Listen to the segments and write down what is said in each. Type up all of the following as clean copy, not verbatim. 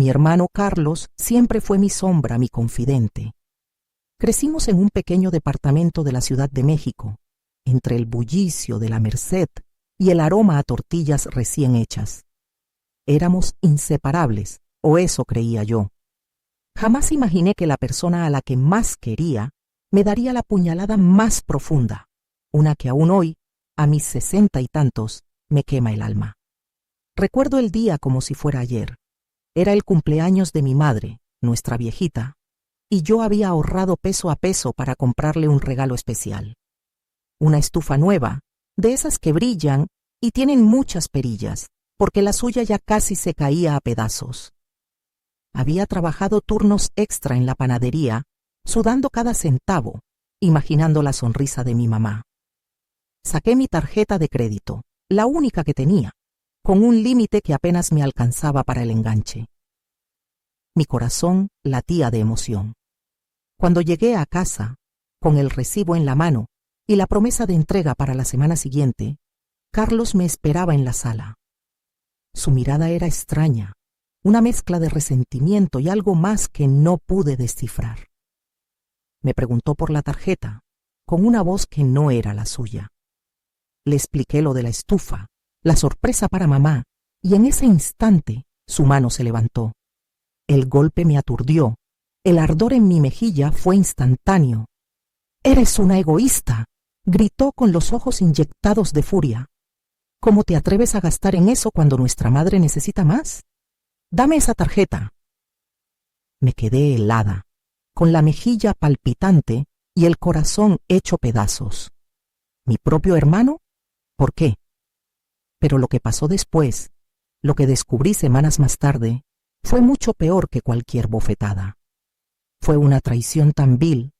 Mi hermano Carlos siempre fue mi sombra, mi confidente. Crecimos en un pequeño departamento de la Ciudad de México, entre el bullicio de la Merced y el aroma a tortillas recién hechas. Éramos inseparables, o eso creía yo. Jamás imaginé que la persona a la que más quería me daría la puñalada más profunda, una que aún hoy, a mis 60 y tantos, me quema el alma. Recuerdo el día como si fuera ayer. Era el cumpleaños de mi madre, nuestra viejita, y yo había ahorrado peso a peso para comprarle un regalo especial. Una estufa nueva, de esas que brillan y tienen muchas perillas, porque la suya ya casi se caía a pedazos. Había trabajado turnos extra en la panadería, sudando cada centavo, imaginando la sonrisa de mi mamá. Saqué mi tarjeta de crédito, la única que tenía, con un límite que apenas me alcanzaba para el enganche. Mi corazón latía de emoción. Cuando llegué a casa, con el recibo en la mano y la promesa de entrega para la semana siguiente, Carlos me esperaba en la sala. Su mirada era extraña, una mezcla de resentimiento y algo más que no pude descifrar. Me preguntó por la tarjeta, con una voz que no era la suya. Le expliqué lo de la estufa, la sorpresa para mamá, y en ese instante su mano se levantó. El golpe me aturdió. El ardor en mi mejilla fue instantáneo. «¡Eres una egoísta!», gritó con los ojos inyectados de furia. «¿Cómo te atreves a gastar en eso cuando nuestra madre necesita más? Dame esa tarjeta». Me quedé helada, con la mejilla palpitante y el corazón hecho pedazos. ¿Mi propio hermano? ¿Por qué? Pero lo que pasó después, lo que descubrí semanas más tarde, fue mucho peor que cualquier bofetada. Fue una traición tan vil,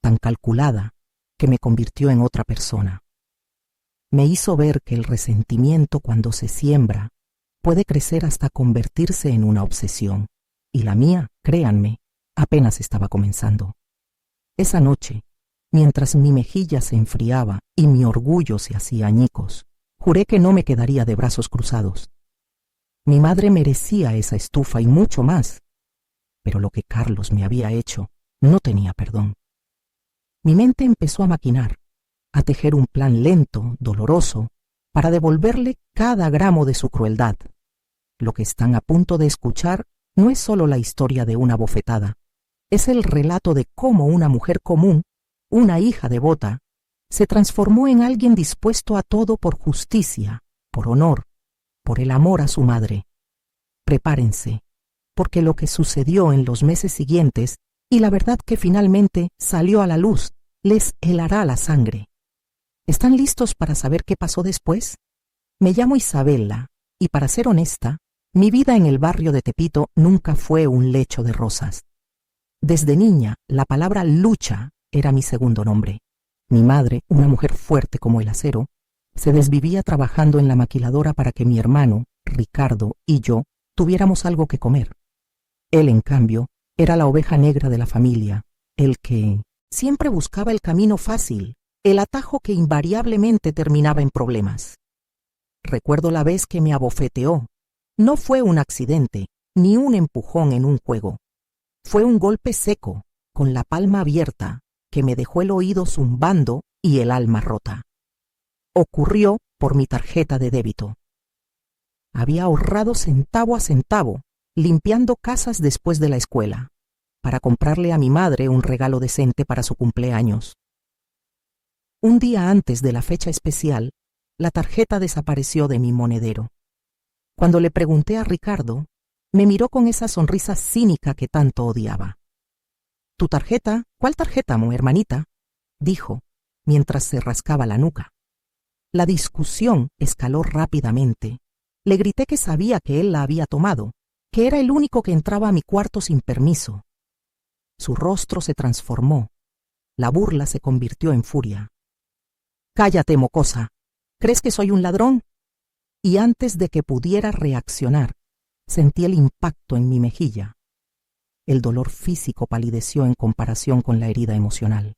tan calculada, que me convirtió en otra persona. Me hizo ver que el resentimiento, cuando se siembra, puede crecer hasta convertirse en una obsesión, y la mía, créanme, apenas estaba comenzando. Esa noche, mientras mi mejilla se enfriaba y mi orgullo se hacía añicos, juré que no me quedaría de brazos cruzados. Mi madre merecía esa estufa y mucho más, pero lo que Carlos me había hecho no tenía perdón. Mi mente empezó a maquinar, a tejer un plan lento, doloroso, para devolverle cada gramo de su crueldad. Lo que están a punto de escuchar no es solo la historia de una bofetada, es el relato de cómo una mujer común, una hija devota, se transformó en alguien dispuesto a todo por justicia, por honor, por el amor a su madre. Prepárense, porque lo que sucedió en los meses siguientes y la verdad que finalmente salió a la luz les helará la sangre. ¿Están listos para saber qué pasó después? Me llamo Isabela y, para ser honesta, mi vida en el barrio de Tepito nunca fue un lecho de rosas. Desde niña, la palabra lucha era mi segundo nombre. Mi madre, una mujer fuerte como el acero, se desvivía trabajando en la maquiladora para que mi hermano, Ricardo, y yo tuviéramos algo que comer. Él, en cambio, era la oveja negra de la familia, el que siempre buscaba el camino fácil, el atajo que invariablemente terminaba en problemas. Recuerdo la vez que me abofeteó. No fue un accidente, ni un empujón en un juego. Fue un golpe seco, con la palma abierta, que me dejó el oído zumbando y el alma rota. Ocurrió por mi tarjeta de débito. Había ahorrado centavo a centavo, limpiando casas después de la escuela, para comprarle a mi madre un regalo decente para su cumpleaños. Un día antes de la fecha especial, la tarjeta desapareció de mi monedero. Cuando le pregunté a Ricardo, me miró con esa sonrisa cínica que tanto odiaba. «¿Tu tarjeta? ¿Cuál tarjeta, mu hermanita?», dijo, mientras se rascaba la nuca. La discusión escaló rápidamente. Le grité que sabía que él la había tomado, que era el único que entraba a mi cuarto sin permiso. Su rostro se transformó. La burla se convirtió en furia. «Cállate, mocosa. ¿Crees que soy un ladrón?». Y antes de que pudiera reaccionar, sentí el impacto en mi mejilla. El dolor físico palideció en comparación con la herida emocional.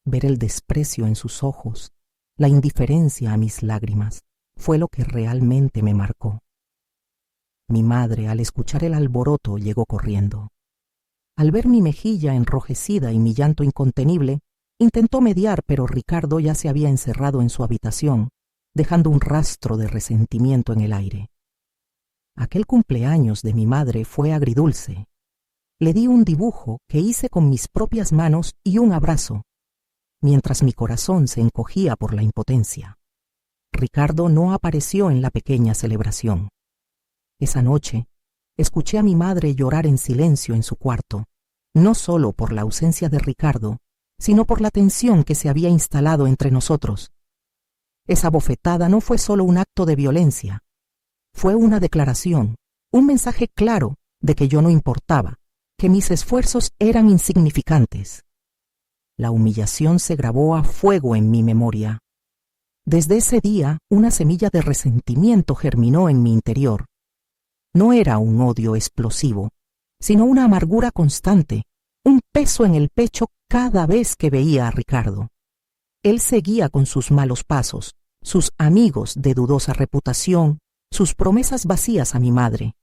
Ver el desprecio en sus ojos, la indiferencia a mis lágrimas, fue lo que realmente me marcó. Mi madre, al escuchar el alboroto, llegó corriendo. Al ver mi mejilla enrojecida y mi llanto incontenible, intentó mediar, pero Ricardo ya se había encerrado en su habitación, dejando un rastro de resentimiento en el aire. Aquel cumpleaños de mi madre fue agridulce. Le di un dibujo que hice con mis propias manos y un abrazo, mientras mi corazón se encogía por la impotencia. Ricardo no apareció en la pequeña celebración. Esa noche, escuché a mi madre llorar en silencio en su cuarto, no solo por la ausencia de Ricardo, sino por la tensión que se había instalado entre nosotros. Esa bofetada no fue solo un acto de violencia, fue una declaración, un mensaje claro de que yo no importaba, que mis esfuerzos eran insignificantes. La humillación se grabó a fuego en mi memoria. Desde ese día, una semilla de resentimiento germinó en mi interior. No era un odio explosivo, sino una amargura constante, un peso en el pecho cada vez que veía a Ricardo. Él seguía con sus malos pasos, sus amigos de dudosa reputación, sus promesas vacías a mi madre.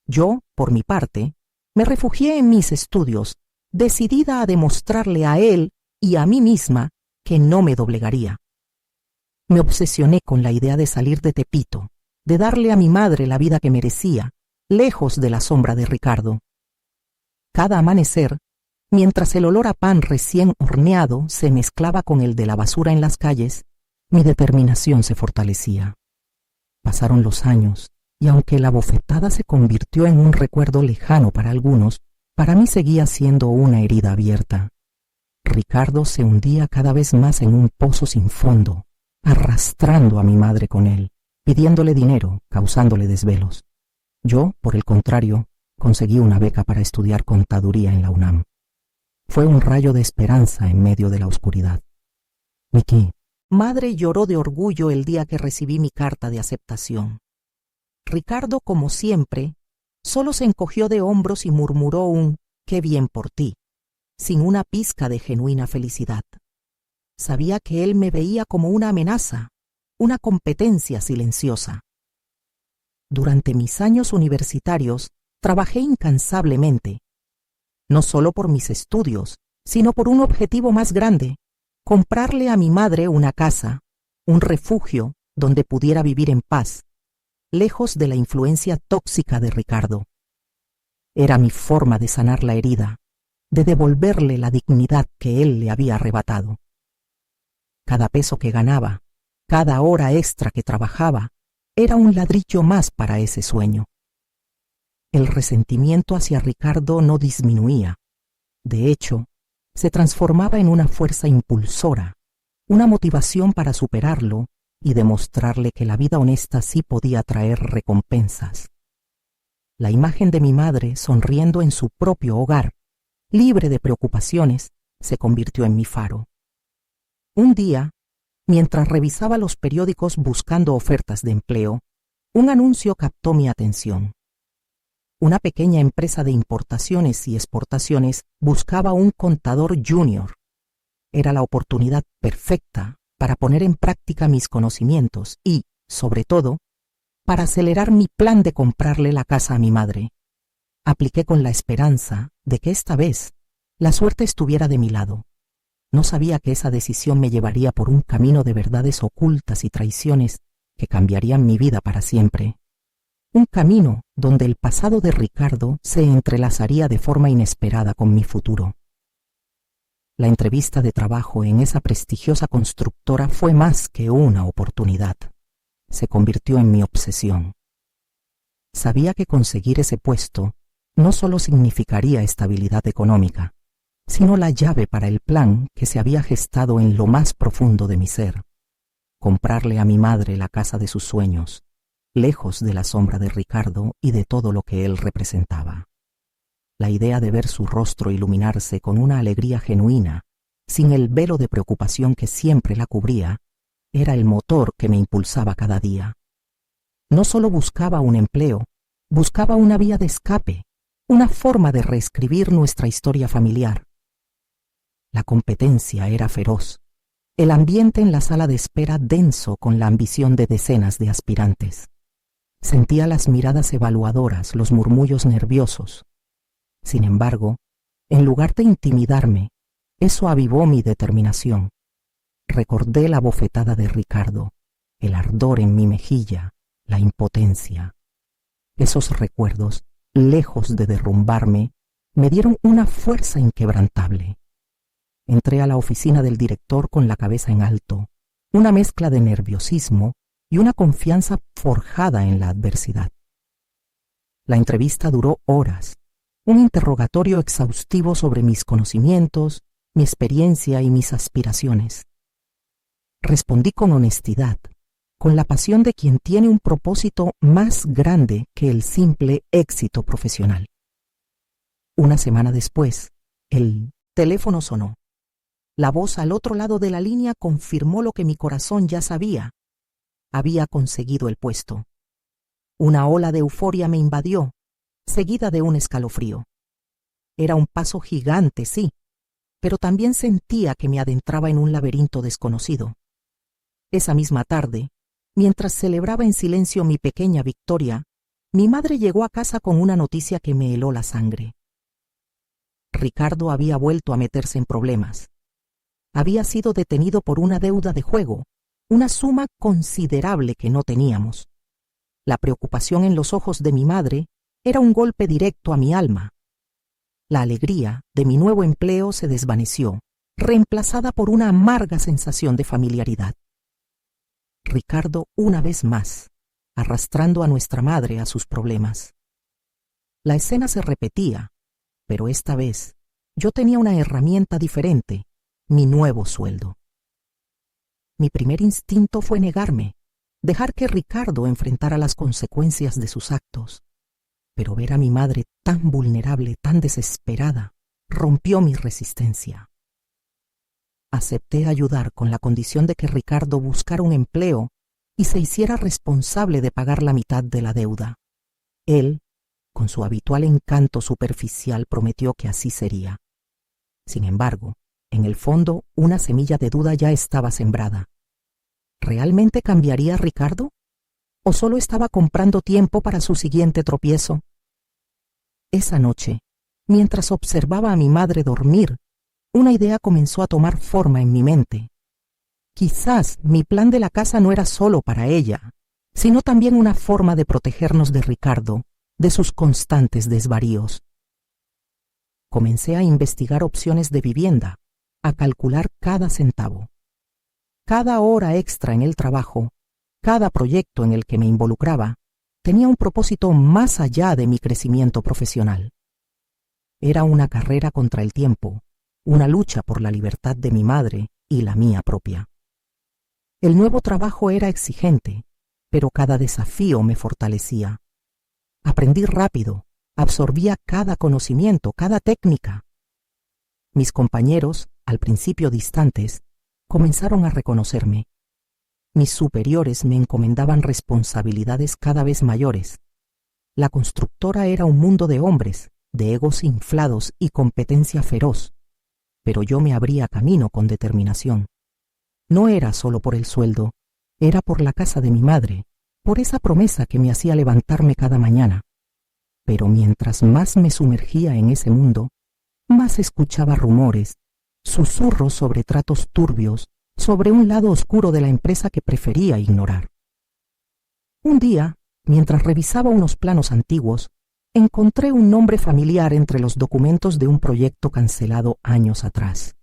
Yo, por mi parte, me refugié en mis estudios, decidida a demostrarle a él y a mí misma que no me doblegaría. Me obsesioné con la idea de salir de Tepito, de darle a mi madre la vida que merecía, lejos de la sombra de Ricardo. Cada amanecer, mientras el olor a pan recién horneado se mezclaba con el de la basura en las calles, mi determinación se fortalecía. Pasaron los años, y aunque la bofetada se convirtió en un recuerdo lejano para algunos, para mí seguía siendo una herida abierta. Ricardo se hundía cada vez más en un pozo sin fondo, arrastrando a mi madre con él, pidiéndole dinero, causándole desvelos. Yo, por el contrario, conseguí una beca para estudiar contaduría en la UNAM. Fue un rayo de esperanza en medio de la oscuridad. Miki, madre lloró de orgullo el día que recibí mi carta de aceptación. Ricardo, como siempre, solo se encogió de hombros y murmuró un «qué bien por ti», sin una pizca de genuina felicidad. Sabía que él me veía como una amenaza, una competencia silenciosa. Durante mis años universitarios trabajé incansablemente, no solo por mis estudios, sino por un objetivo más grande: comprarle a mi madre una casa, un refugio donde pudiera vivir en paz, lejos de la influencia tóxica de Ricardo. Era mi forma de sanar la herida, de devolverle la dignidad que él le había arrebatado. Cada peso que ganaba, cada hora extra que trabajaba, era un ladrillo más para ese sueño. El resentimiento hacia Ricardo no disminuía. De hecho, se transformaba en una fuerza impulsora, una motivación para superarlo y demostrarle que la vida honesta sí podía traer recompensas. La imagen de mi madre sonriendo en su propio hogar, libre de preocupaciones, se convirtió en mi faro. Un día, mientras revisaba los periódicos buscando ofertas de empleo, un anuncio captó mi atención. Una pequeña empresa de importaciones y exportaciones buscaba un contador junior. Era la oportunidad perfecta para poner en práctica mis conocimientos y, sobre todo, para acelerar mi plan de comprarle la casa a mi madre. Apliqué con la esperanza de que esta vez la suerte estuviera de mi lado. No sabía que esa decisión me llevaría por un camino de verdades ocultas y traiciones que cambiarían mi vida para siempre. Un camino donde el pasado de Ricardo se entrelazaría de forma inesperada con mi futuro. La entrevista de trabajo en esa prestigiosa constructora fue más que una oportunidad. Se convirtió en mi obsesión. Sabía que conseguir ese puesto no solo significaría estabilidad económica, sino la llave para el plan que se había gestado en lo más profundo de mi ser: comprarle a mi madre la casa de sus sueños, lejos de la sombra de Ricardo y de todo lo que él representaba. La idea de ver su rostro iluminarse con una alegría genuina, sin el velo de preocupación que siempre la cubría, era el motor que me impulsaba cada día. No solo buscaba un empleo, buscaba una vía de escape, una forma de reescribir nuestra historia familiar. La competencia era feroz, el ambiente en la sala de espera denso con la ambición de decenas de aspirantes. Sentía las miradas evaluadoras, los murmullos nerviosos. Sin embargo, en lugar de intimidarme, eso avivó mi determinación. Recordé la bofetada de Ricardo, el ardor en mi mejilla, la impotencia. Esos recuerdos, lejos de derrumbarme, me dieron una fuerza inquebrantable. Entré a la oficina del director con la cabeza en alto, una mezcla de nerviosismo y una confianza forjada en la adversidad. La entrevista duró horas, un interrogatorio exhaustivo sobre mis conocimientos, mi experiencia y mis aspiraciones. Respondí con honestidad, con la pasión de quien tiene un propósito más grande que el simple éxito profesional. Una semana después, el teléfono sonó. La voz al otro lado de la línea confirmó lo que mi corazón ya sabía. Había conseguido el puesto. Una ola de euforia me invadió, seguida de un escalofrío. Era un paso gigante, sí, pero también sentía que me adentraba en un laberinto desconocido. Esa misma tarde, mientras celebraba en silencio mi pequeña victoria, mi madre llegó a casa con una noticia que me heló la sangre. Ricardo había vuelto a meterse en problemas. Había sido detenido por una deuda de juego, una suma considerable que no teníamos. La preocupación en los ojos de mi madre era un golpe directo a mi alma. La alegría de mi nuevo empleo se desvaneció, reemplazada por una amarga sensación de familiaridad. Ricardo una vez más, arrastrando a nuestra madre a sus problemas. La escena se repetía, pero esta vez yo tenía una herramienta diferente, mi nuevo sueldo. Mi primer instinto fue negarme, dejar que Ricardo enfrentara las consecuencias de sus actos. Pero ver a mi madre tan vulnerable, tan desesperada, rompió mi resistencia. Acepté ayudar con la condición de que Ricardo buscara un empleo y se hiciera responsable de pagar la mitad de la deuda. Él, con su habitual encanto superficial, prometió que así sería. Sin embargo, en el fondo, una semilla de duda ya estaba sembrada. ¿Realmente cambiaría Ricardo? ¿O solo estaba comprando tiempo para su siguiente tropiezo? Esa noche, mientras observaba a mi madre dormir, una idea comenzó a tomar forma en mi mente. Quizás mi plan de la casa no era solo para ella, sino también una forma de protegernos de Ricardo, de sus constantes desvaríos. Comencé a investigar opciones de vivienda, a calcular cada centavo. Cada hora extra en el trabajo, cada proyecto en el que me involucraba, tenía un propósito más allá de mi crecimiento profesional. Era una carrera contra el tiempo, una lucha por la libertad de mi madre y la mía propia. El nuevo trabajo era exigente, pero cada desafío me fortalecía. Aprendí rápido, absorbía cada conocimiento, cada técnica. Mis compañeros, al principio distantes, comenzaron a reconocerme. Mis superiores me encomendaban responsabilidades cada vez mayores. La constructora era un mundo de hombres, de egos inflados y competencia feroz, pero yo me abría camino con determinación. No era solo por el sueldo, era por la casa de mi madre, por esa promesa que me hacía levantarme cada mañana. Pero mientras más me sumergía en ese mundo, más escuchaba rumores, susurros sobre tratos turbios, sobre un lado oscuro de la empresa que prefería ignorar. Un día, mientras revisaba unos planos antiguos, encontré un nombre familiar entre los documentos de un proyecto cancelado años atrás.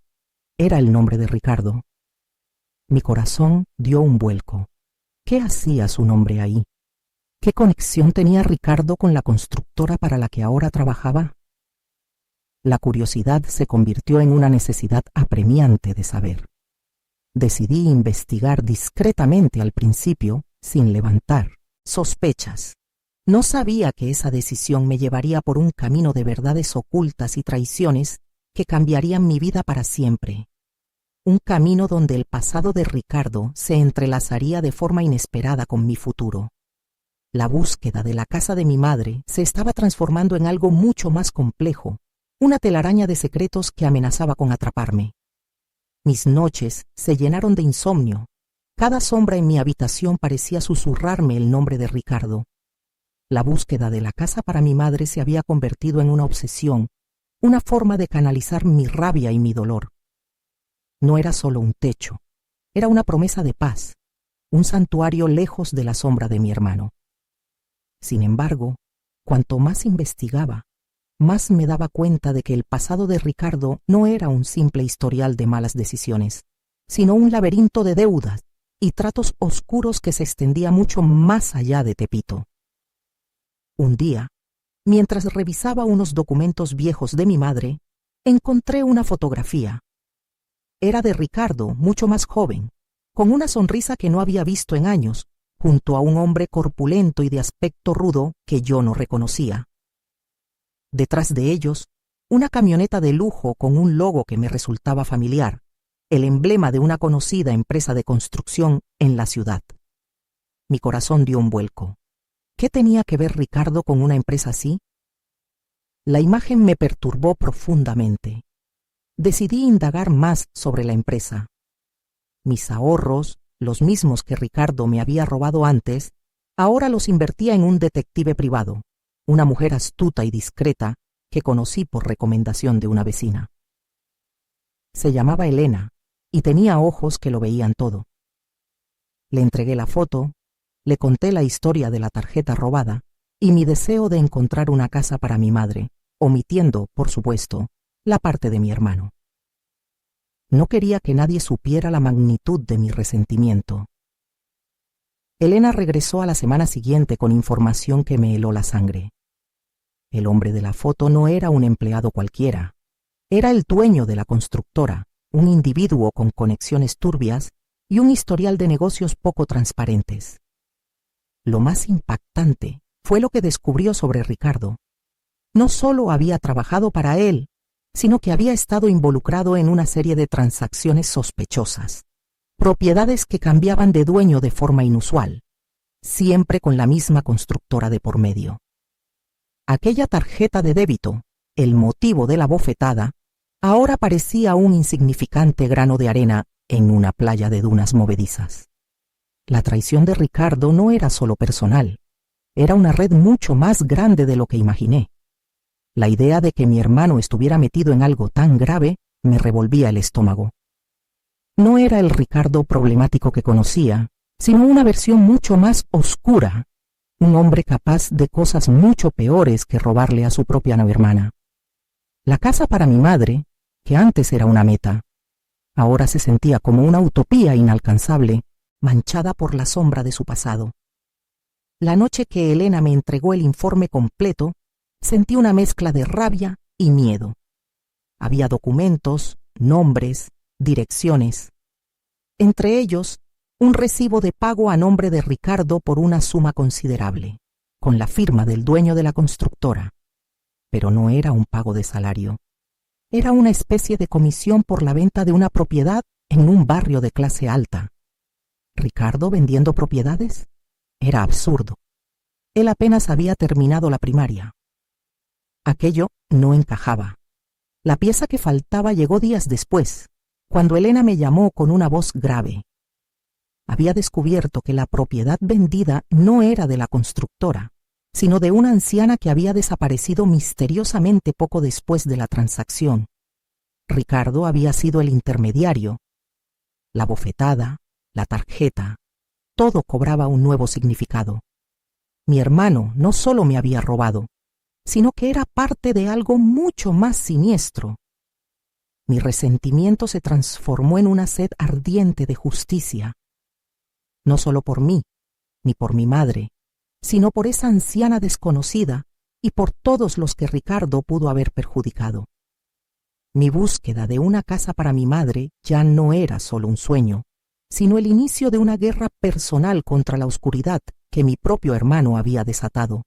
Era el nombre de Ricardo. Mi corazón dio un vuelco. ¿Qué hacía su nombre ahí? ¿Qué conexión tenía Ricardo con la constructora para la que ahora trabajaba? La curiosidad se convirtió en una necesidad apremiante de saber. Decidí investigar discretamente al principio, sin levantar sospechas. No sabía que esa decisión me llevaría por un camino de verdades ocultas y traiciones que cambiarían mi vida para siempre. Un camino donde el pasado de Ricardo se entrelazaría de forma inesperada con mi futuro. La búsqueda de la casa de mi madre se estaba transformando en algo mucho más complejo, una telaraña de secretos que amenazaba con atraparme. Mis noches se llenaron de insomnio. Cada sombra en mi habitación parecía susurrarme el nombre de Ricardo, La búsqueda de la casa para mi madre se había convertido en una obsesión, una forma de canalizar mi rabia y mi dolor. No era solo un techo, era una promesa de paz, un santuario lejos de la sombra de mi hermano. Sin embargo, cuanto más investigaba, más me daba cuenta de que el pasado de Ricardo no era un simple historial de malas decisiones, sino un laberinto de deudas y tratos oscuros que se extendía mucho más allá de Tepito. Un día, mientras revisaba unos documentos viejos de mi madre, encontré una fotografía. Era de Ricardo, mucho más joven, con una sonrisa que no había visto en años, junto a un hombre corpulento y de aspecto rudo que yo no reconocía. Detrás de ellos, una camioneta de lujo con un logo que me resultaba familiar, el emblema de una conocida empresa de construcción en la ciudad. Mi corazón dio un vuelco. ¿Qué tenía que ver Ricardo con una empresa así? La imagen me perturbó profundamente. Decidí indagar más sobre la empresa. Mis ahorros, los mismos que Ricardo me había robado antes, ahora los invertía en un detective privado, una mujer astuta y discreta que conocí por recomendación de una vecina. Se llamaba Elena y tenía ojos que lo veían todo. Le entregué la foto, le conté la historia de la tarjeta robada y mi deseo de encontrar una casa para mi madre, omitiendo, por supuesto, la parte de mi hermano. No quería que nadie supiera la magnitud de mi resentimiento. Elena regresó a la semana siguiente con información que me heló la sangre. El hombre de la foto no era un empleado cualquiera. Era el dueño de la constructora, un individuo con conexiones turbias y un historial de negocios poco transparentes. Lo más impactante fue lo que descubrió sobre Ricardo. No solo había trabajado para él, sino que había estado involucrado en una serie de transacciones sospechosas, propiedades que cambiaban de dueño de forma inusual, siempre con la misma constructora de por medio. Aquella tarjeta de débito, el motivo de la bofetada, ahora parecía un insignificante grano de arena en una playa de dunas movedizas. La traición de Ricardo no era solo personal, era una red mucho más grande de lo que imaginé. La idea de que mi hermano estuviera metido en algo tan grave me revolvía el estómago. No era el Ricardo problemático que conocía, sino una versión mucho más oscura, un hombre capaz de cosas mucho peores que robarle a su propia hermana. La casa para mi madre, que antes era una meta, ahora se sentía como una utopía inalcanzable, manchada por la sombra de su pasado. La noche que Elena me entregó el informe completo, sentí una mezcla de rabia y miedo. Había documentos, nombres, direcciones. Entre ellos, un recibo de pago a nombre de Ricardo por una suma considerable, con la firma del dueño de la constructora. Pero no era un pago de salario. Era una especie de comisión por la venta de una propiedad en un barrio de clase alta. ¿Ricardo vendiendo propiedades? Era absurdo. Él apenas había terminado la primaria. Aquello no encajaba. La pieza que faltaba llegó días después, cuando Elena me llamó con una voz grave. Había descubierto que la propiedad vendida no era de la constructora, sino de una anciana que había desaparecido misteriosamente poco después de la transacción. Ricardo había sido el intermediario. La bofetada, la tarjeta, todo cobraba un nuevo significado. Mi hermano no solo me había robado, sino que era parte de algo mucho más siniestro. Mi resentimiento se transformó en una sed ardiente de justicia. No solo por mí, ni por mi madre, sino por esa anciana desconocida y por todos los que Ricardo pudo haber perjudicado. Mi búsqueda de una casa para mi madre ya no era solo un sueño, sino el inicio de una guerra personal contra la oscuridad que mi propio hermano había desatado.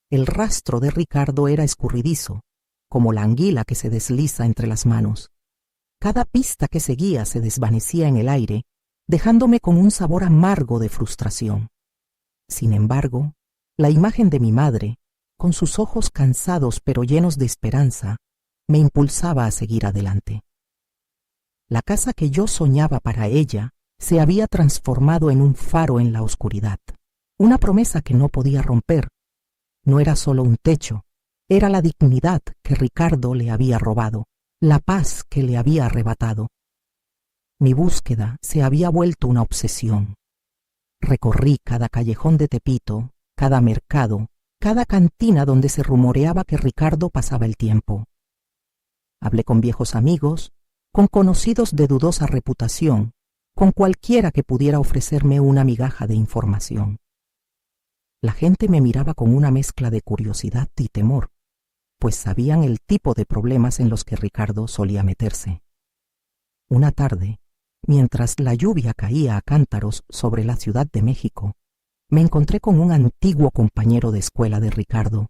El rastro de Ricardo era escurridizo, como la anguila que se desliza entre las manos. Cada pista que seguía se desvanecía en el aire, dejándome con un sabor amargo de frustración. Sin embargo, la imagen de mi madre, con sus ojos cansados pero llenos de esperanza, me impulsaba a seguir adelante. La casa que yo soñaba para ella se había transformado en un faro en la oscuridad, una promesa que no podía romper, No era solo un techo, era la dignidad que Ricardo le había robado, la paz que le había arrebatado. Mi búsqueda se había vuelto una obsesión. Recorrí cada callejón de Tepito, cada mercado, cada cantina donde se rumoreaba que Ricardo pasaba el tiempo. Hablé con viejos amigos, con conocidos de dudosa reputación, con cualquiera que pudiera ofrecerme una migaja de información. La gente me miraba con una mezcla de curiosidad y temor, pues sabían el tipo de problemas en los que Ricardo solía meterse. Una tarde, mientras la lluvia caía a cántaros sobre la Ciudad de México, me encontré con un antiguo compañero de escuela de Ricardo,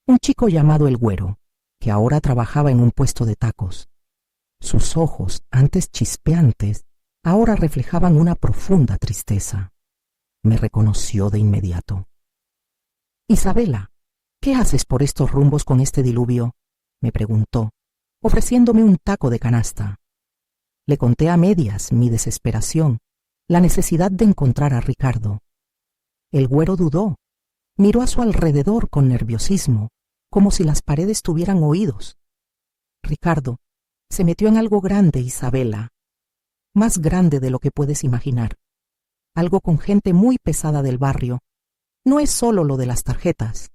un chico llamado El Güero, que ahora trabajaba en un puesto de tacos. Sus ojos, antes chispeantes, ahora reflejaban una profunda tristeza. Me reconoció de inmediato. «Isabela, ¿qué haces por estos rumbos con este diluvio?», me preguntó, ofreciéndome un taco de canasta. Le conté a medias mi desesperación, la necesidad de encontrar a Ricardo. El Güero dudó, miró a su alrededor con nerviosismo, como si las paredes tuvieran oídos. «Ricardo se metió en algo grande, Isabela, más grande de lo que puedes imaginar. Algo con gente muy pesada del barrio. No es solo lo de las tarjetas».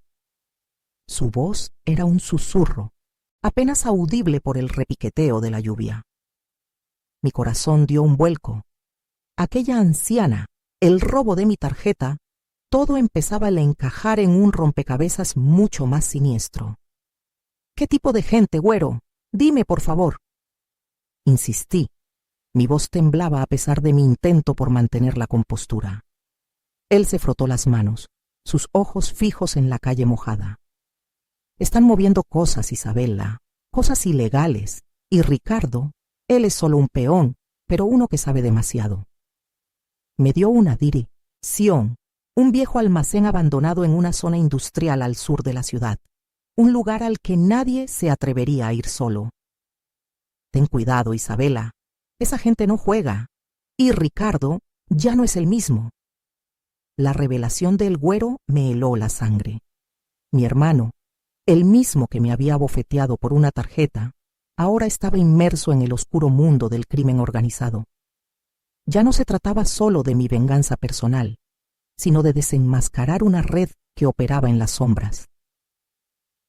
Su voz era un susurro, apenas audible por el repiqueteo de la lluvia. Mi corazón dio un vuelco. Aquella anciana, el robo de mi tarjeta, todo empezaba a encajar en un rompecabezas mucho más siniestro. «¿Qué tipo de gente, Güero? Dime, por favor». Insistí. Mi voz temblaba a pesar de mi intento por mantener la compostura. Él se frotó las manos, sus ojos fijos en la calle mojada. «Están moviendo cosas, Isabela, cosas ilegales, y Ricardo, él es solo un peón, pero uno que sabe demasiado». Me dio una dirección, un viejo almacén abandonado en una zona industrial al sur de la ciudad, un lugar al que nadie se atrevería a ir solo. «Ten cuidado, Isabela, esa gente no juega, y Ricardo ya no es el mismo». La revelación del Güero me heló la sangre. Mi hermano, el mismo que me había abofeteado por una tarjeta, ahora estaba inmerso en el oscuro mundo del crimen organizado. Ya no se trataba solo de mi venganza personal, sino de desenmascarar una red que operaba en las sombras.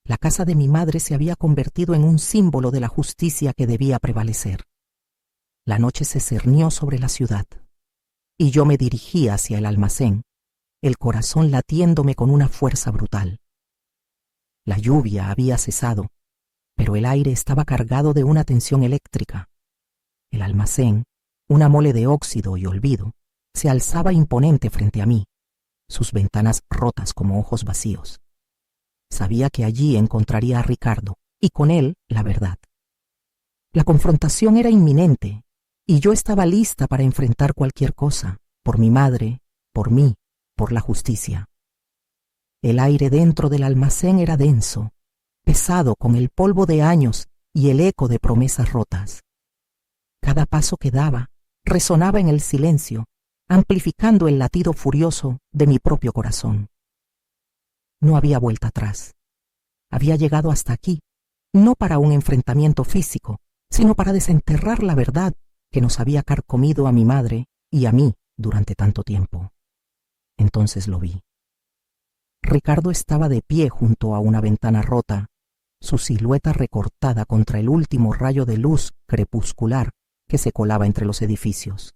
La casa de mi madre se había convertido en un símbolo de la justicia que debía prevalecer. La noche se cernió sobre la ciudad, y yo me dirigí hacia el almacén, el corazón latiéndome con una fuerza brutal. La lluvia había cesado, pero el aire estaba cargado de una tensión eléctrica. El almacén, una mole de óxido y olvido, se alzaba imponente frente a mí, sus ventanas rotas como ojos vacíos. Sabía que allí encontraría a Ricardo, y con él la verdad. La confrontación era inminente, y yo estaba lista para enfrentar cualquier cosa, por mi madre, por mí, por la justicia. El aire dentro del almacén era denso, pesado con el polvo de años y el eco de promesas rotas. Cada paso que daba resonaba en el silencio, amplificando el latido furioso de mi propio corazón. No había vuelta atrás. Había llegado hasta aquí, no para un enfrentamiento físico, sino para desenterrar la verdad que nos había carcomido a mi madre y a mí durante tanto tiempo. Entonces lo vi. Ricardo estaba de pie junto a una ventana rota, su silueta recortada contra el último rayo de luz crepuscular que se colaba entre los edificios.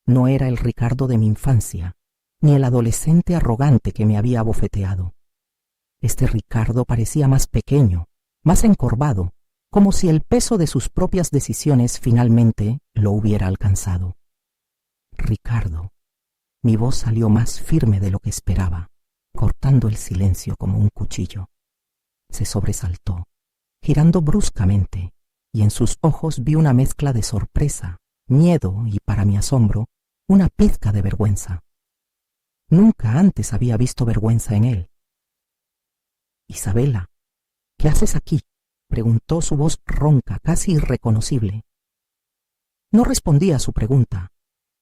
No era el Ricardo de mi infancia, ni el adolescente arrogante que me había abofeteado. Este Ricardo parecía más pequeño, más encorvado, como si el peso de sus propias decisiones finalmente lo hubiera alcanzado. «Ricardo». Mi voz salió más firme de lo que esperaba, cortando el silencio como un cuchillo. Se sobresaltó, girando bruscamente, y en sus ojos vi una mezcla de sorpresa, miedo y, para mi asombro, una pizca de vergüenza. Nunca antes había visto vergüenza en él. «Isabela, ¿qué haces aquí?», preguntó su voz ronca, casi irreconocible. No respondí a su pregunta.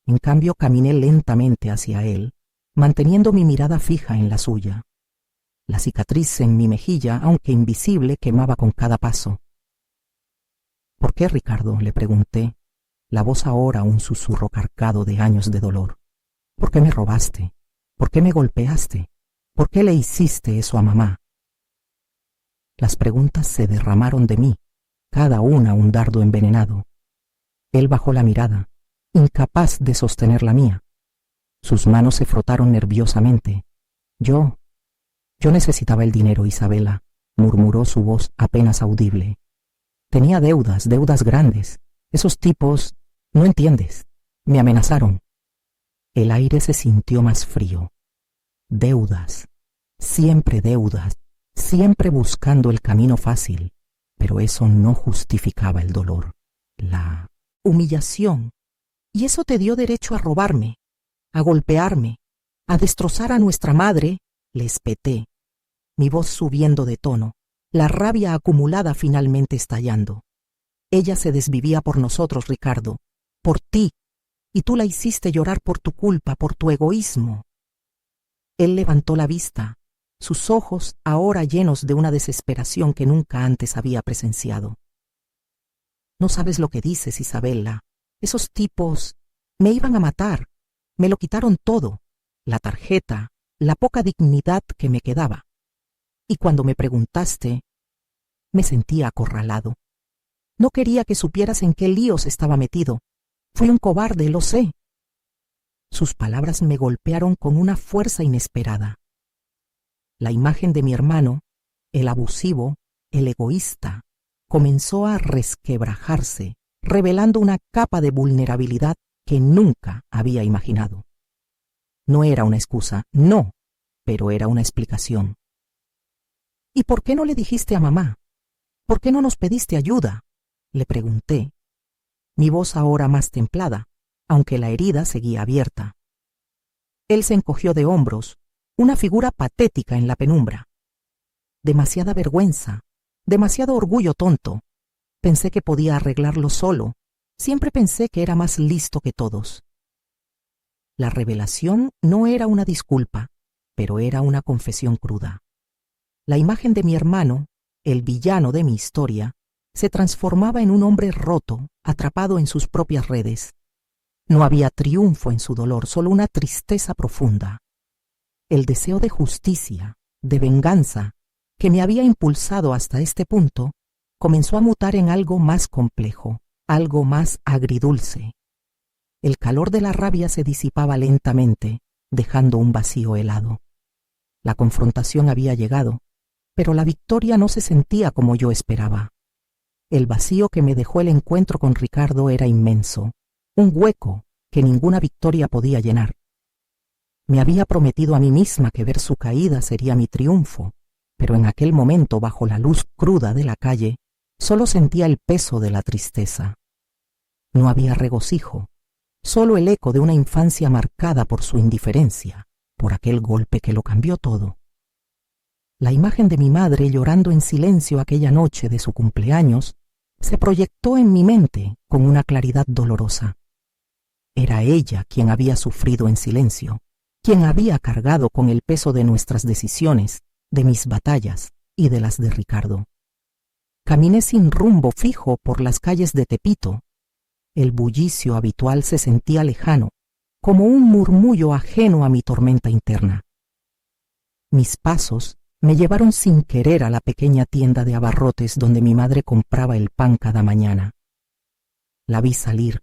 En cambio, caminé lentamente hacia él, manteniendo mi mirada fija en la suya. La cicatriz en mi mejilla, aunque invisible, quemaba con cada paso. ¿Por qué, Ricardo?, le pregunté, la voz ahora un susurro cargado de años de dolor. ¿Por qué me robaste? ¿Por qué me golpeaste? ¿Por qué le hiciste eso a mamá? Las preguntas se derramaron de mí, cada una un dardo envenenado. Él bajó la mirada, incapaz de sostener la mía. Sus manos se frotaron nerviosamente. Yo necesitaba el dinero, Isabela, murmuró su voz apenas audible. Tenía deudas grandes. Esos tipos, no entiendes, me amenazaron. El aire se sintió más frío. Deudas, siempre buscando el camino fácil, pero eso no justificaba el dolor, la humillación. Y eso te dio derecho a robarme, a golpearme, a destrozar a nuestra madre, le espeté, mi voz subiendo de tono, la rabia acumulada finalmente estallando. Ella se desvivía por nosotros, Ricardo, por ti, y tú la hiciste llorar por tu culpa, por tu egoísmo. Él levantó la vista, sus ojos ahora llenos de una desesperación que nunca antes había presenciado. No sabes lo que dices, Isabela. Esos tipos me iban a matar, me lo quitaron todo, la tarjeta, la poca dignidad que me quedaba. Y cuando me preguntaste, me sentía acorralado. No quería que supieras en qué líos estaba metido. Fui un cobarde, lo sé. Sus palabras me golpearon con una fuerza inesperada. La imagen de mi hermano, el abusivo, el egoísta, comenzó a resquebrajarse, revelando una capa de vulnerabilidad que nunca había imaginado. No era una excusa, no, pero era una explicación. ¿Y por qué no le dijiste a mamá? ¿Por qué no nos pediste ayuda?, le pregunté, mi voz ahora más templada, aunque la herida seguía abierta. Él se encogió de hombros, una figura patética en la penumbra. Demasiada vergüenza, demasiado orgullo tonto. Pensé que podía arreglarlo solo. Siempre pensé que era más listo que todos. La revelación no era una disculpa, pero era una confesión cruda. La imagen de mi hermano, el villano de mi historia, se transformaba en un hombre roto, atrapado en sus propias redes. No había triunfo en su dolor, solo una tristeza profunda. El deseo de justicia, de venganza, que me había impulsado hasta este punto, comenzó a mutar en algo más complejo, algo más agridulce. El calor de la rabia se disipaba lentamente, dejando un vacío helado. La confrontación había llegado, pero la victoria no se sentía como yo esperaba. El vacío que me dejó el encuentro con Ricardo era inmenso, un hueco que ninguna victoria podía llenar. Me había prometido a mí misma que ver su caída sería mi triunfo, pero en aquel momento, bajo la luz cruda de la calle, solo sentía el peso de la tristeza. No había regocijo, solo el eco de una infancia marcada por su indiferencia, por aquel golpe que lo cambió todo. La imagen de mi madre llorando en silencio aquella noche de su cumpleaños se proyectó en mi mente con una claridad dolorosa. Era ella quien había sufrido en silencio, quien había cargado con el peso de nuestras decisiones, de mis batallas y de las de Ricardo. Caminé sin rumbo fijo por las calles de Tepito. El bullicio habitual se sentía lejano, como un murmullo ajeno a mi tormenta interna. Mis pasos me llevaron sin querer a la pequeña tienda de abarrotes donde mi madre compraba el pan cada mañana. La vi salir,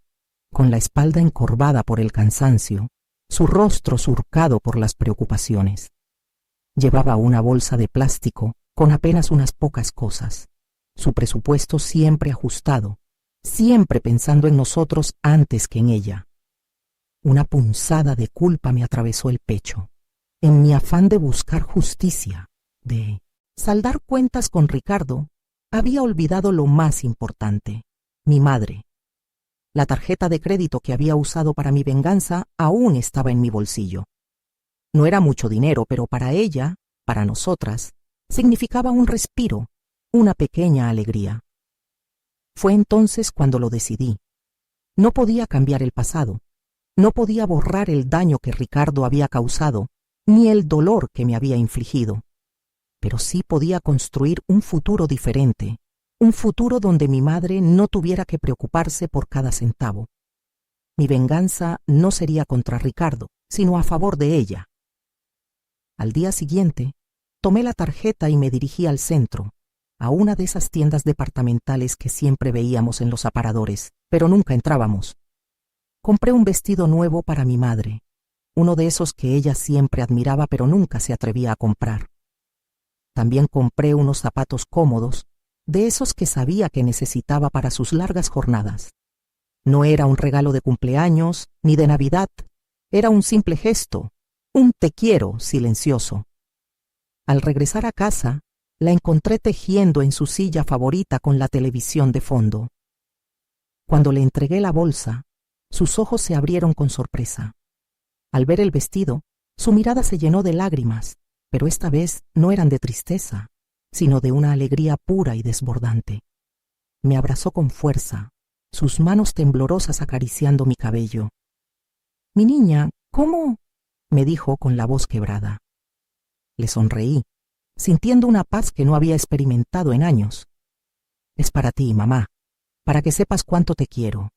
con la espalda encorvada por el cansancio, su rostro surcado por las preocupaciones. Llevaba una bolsa de plástico con apenas unas pocas cosas, su presupuesto siempre ajustado, siempre pensando en nosotros antes que en ella. Una punzada de culpa me atravesó el pecho, en mi afán de buscar justicia, de saldar cuentas con Ricardo. Había olvidado lo más importante, mi madre. La tarjeta de crédito que había usado para mi venganza aún estaba en mi bolsillo. No era mucho dinero, pero para ella, para nosotras, significaba un respiro, una pequeña alegría. Fue entonces cuando lo decidí. No podía cambiar el pasado, no podía borrar el daño que Ricardo había causado, ni el dolor que me había infligido. pero sí podía construir un futuro diferente, un futuro donde mi madre no tuviera que preocuparse por cada centavo. Mi venganza no sería contra Ricardo, sino a favor de ella. Al día siguiente, tomé la tarjeta y me dirigí al centro, a una de esas tiendas departamentales que siempre veíamos en los aparadores, pero nunca entrábamos. Compré un vestido nuevo para mi madre, uno de esos que ella siempre admiraba pero nunca se atrevía a comprar. También compré unos zapatos cómodos, de esos que sabía que necesitaba para sus largas jornadas. No era un regalo de cumpleaños ni de Navidad, era un simple gesto, un te quiero silencioso. Al regresar a casa, la encontré tejiendo en su silla favorita con la televisión de fondo. Cuando le entregué la bolsa, sus ojos se abrieron con sorpresa. Al ver el vestido, su mirada se llenó de lágrimas, pero esta vez no eran de tristeza, sino de una alegría pura y desbordante. Me abrazó con fuerza, sus manos temblorosas acariciando mi cabello. «Mi niña, ¿cómo?», me dijo con la voz quebrada. Le sonreí, sintiendo una paz que no había experimentado en años. «Es para ti, mamá, para que sepas cuánto te quiero».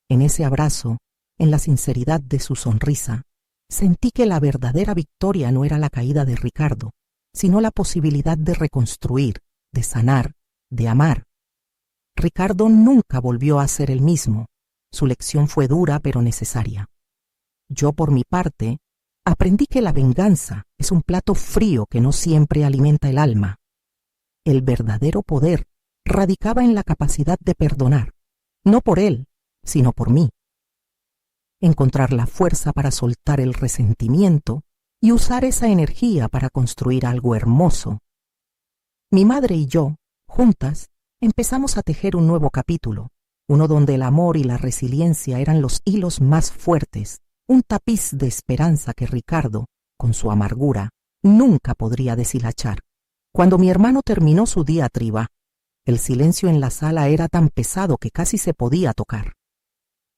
En ese abrazo, en la sinceridad de su sonrisa, sentí que la verdadera victoria no era la caída de Ricardo, sino la posibilidad de reconstruir, de sanar, de amar. Ricardo nunca volvió a ser el mismo. Su lección fue dura pero necesaria. Yo, por mi parte, aprendí que la venganza es un plato frío que no siempre alimenta el alma. El verdadero poder radicaba en la capacidad de perdonar, no por él, sino por mí. Encontrar la fuerza para soltar el resentimiento y usar esa energía para construir algo hermoso. Mi madre y yo, juntas, empezamos a tejer un nuevo capítulo, uno donde el amor y la resiliencia eran los hilos más fuertes, un tapiz de esperanza que Ricardo, con su amargura, nunca podría deshilachar. Cuando mi hermano terminó su diatriba, el silencio en la sala era tan pesado que casi se podía tocar.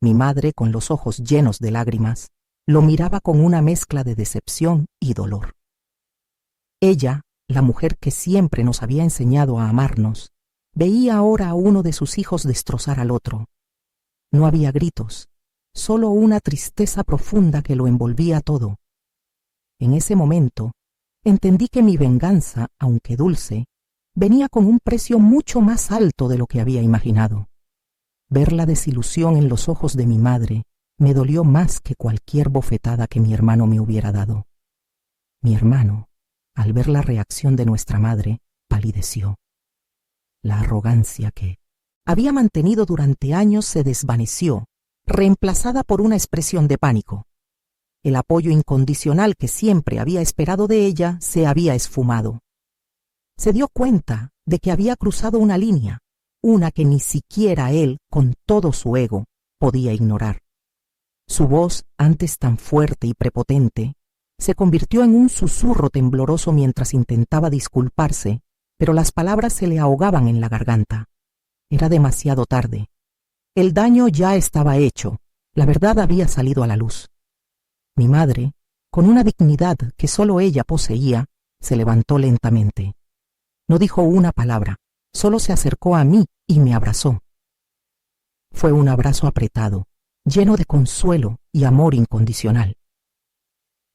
Mi madre, con los ojos llenos de lágrimas, lo miraba con una mezcla de decepción y dolor. Ella, la mujer que siempre nos había enseñado a amarnos, veía ahora a uno de sus hijos destrozar al otro. No había gritos, solo una tristeza profunda que lo envolvía todo. En ese momento, entendí que mi venganza, aunque dulce, venía con un precio mucho más alto de lo que había imaginado. Ver la desilusión en los ojos de mi madre me dolió más que cualquier bofetada que mi hermano me hubiera dado. Mi hermano, al ver la reacción de nuestra madre, palideció. La arrogancia que había mantenido durante años se desvaneció, reemplazada por una expresión de pánico. El apoyo incondicional que siempre había esperado de ella se había esfumado. Se dio cuenta de que había cruzado una línea, una que ni siquiera él, con todo su ego, podía ignorar. Su voz, antes tan fuerte y prepotente, se convirtió en un susurro tembloroso mientras intentaba disculparse, pero las palabras se le ahogaban en la garganta. Era demasiado tarde. El daño ya estaba hecho, la verdad había salido a la luz. Mi madre, con una dignidad que solo ella poseía, se levantó lentamente. No dijo una palabra, solo se acercó a mí y me abrazó. Fue un abrazo apretado, lleno de consuelo y amor incondicional.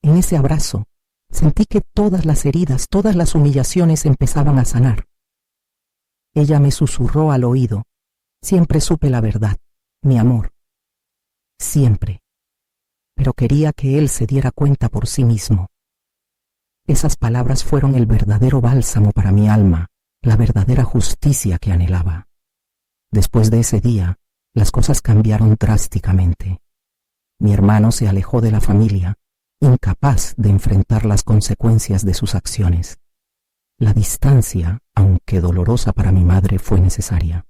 En ese abrazo, sentí que todas las heridas, todas las humillaciones empezaban a sanar. Ella me susurró al oído: siempre supe la verdad, mi amor. Siempre. Pero quería que él se diera cuenta por sí mismo. Esas palabras fueron el verdadero bálsamo para mi alma, la verdadera justicia que anhelaba. Después de ese día, las cosas cambiaron drásticamente. Mi hermano se alejó de la familia, incapaz de enfrentar las consecuencias de sus acciones. La distancia, aunque dolorosa para mi madre, fue necesaria.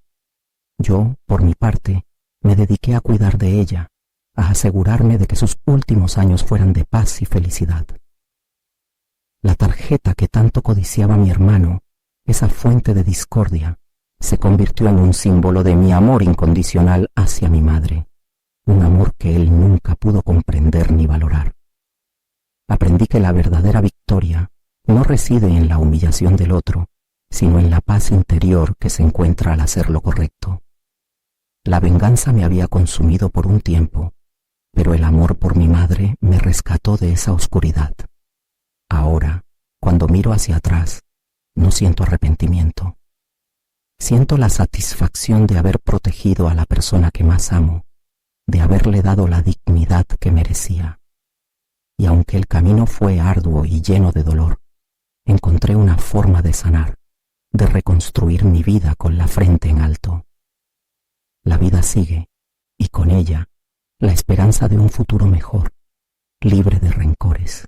Yo, por mi parte, me dediqué a cuidar de ella, a asegurarme de que sus últimos años fueran de paz y felicidad. La tarjeta que tanto codiciaba mi hermano, esa fuente de discordia, se convirtió en un símbolo de mi amor incondicional hacia mi madre, un amor que él nunca pudo comprender ni valorar. Aprendí que la verdadera victoria no reside en la humillación del otro, sino en la paz interior que se encuentra al hacer lo correcto. La venganza me había consumido por un tiempo, pero el amor por mi madre me rescató de esa oscuridad. Ahora, cuando miro hacia atrás, no siento arrepentimiento. Siento la satisfacción de haber protegido a la persona que más amo, de haberle dado la dignidad que merecía. Y aunque el camino fue arduo y lleno de dolor, encontré una forma de sanar, de reconstruir mi vida con la frente en alto. La vida sigue, y con ella, la esperanza de un futuro mejor, libre de rencores.